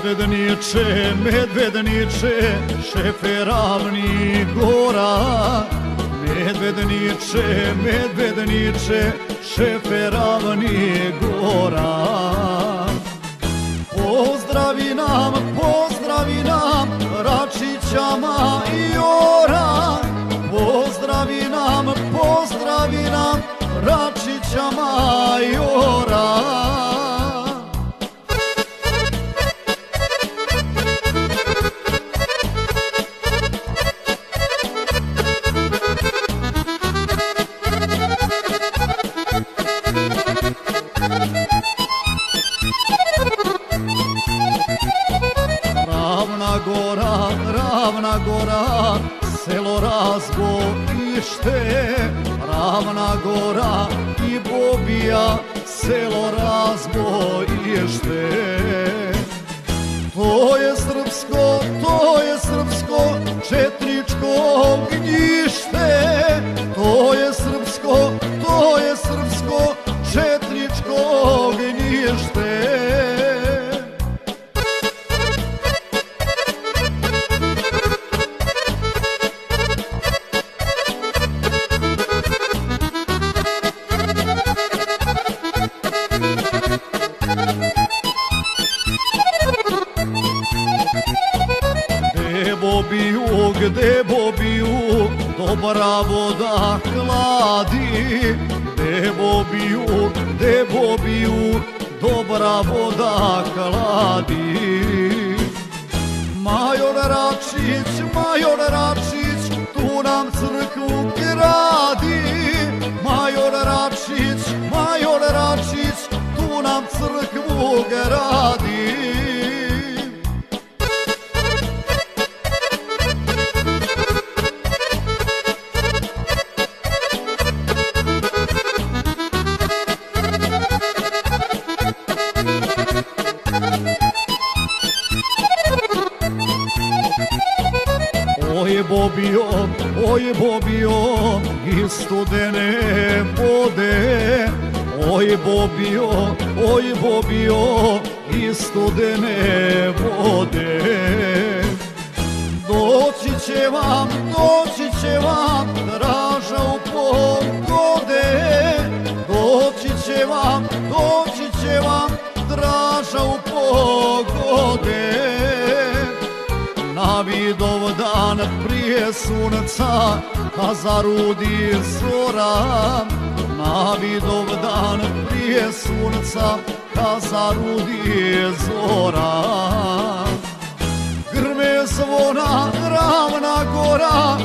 Medvedniče, medvedniče, šefe Ravnih gora. Medvedniče, medvedniče, šefe Ravnih gora. Pozdravi nam Račića majora. Pozdravi nam Račića majora. Ravna gora, selo Razbojište. Ravna gora i Bobija, selo Razbojište. To je srpsko četničko ognjište. To je srpsko četničko ognjište. Gde Bobiju dobra voda hladi. Gde Bobiju dobra voda hladi. Major Račić, tu nam crkvu gradi. Major Račić, tu nam crkvu gradi. Oj Bobio, i studene vode. Oj Bobio, i studene vode. Doći će vam draža u pogode. Doći će vam draža u pogode. Na Vidovdan prije sunca, a zarudi zora. Na Vidovdan prije sunca, a zarudi zora. Grme zvona Ravna gora,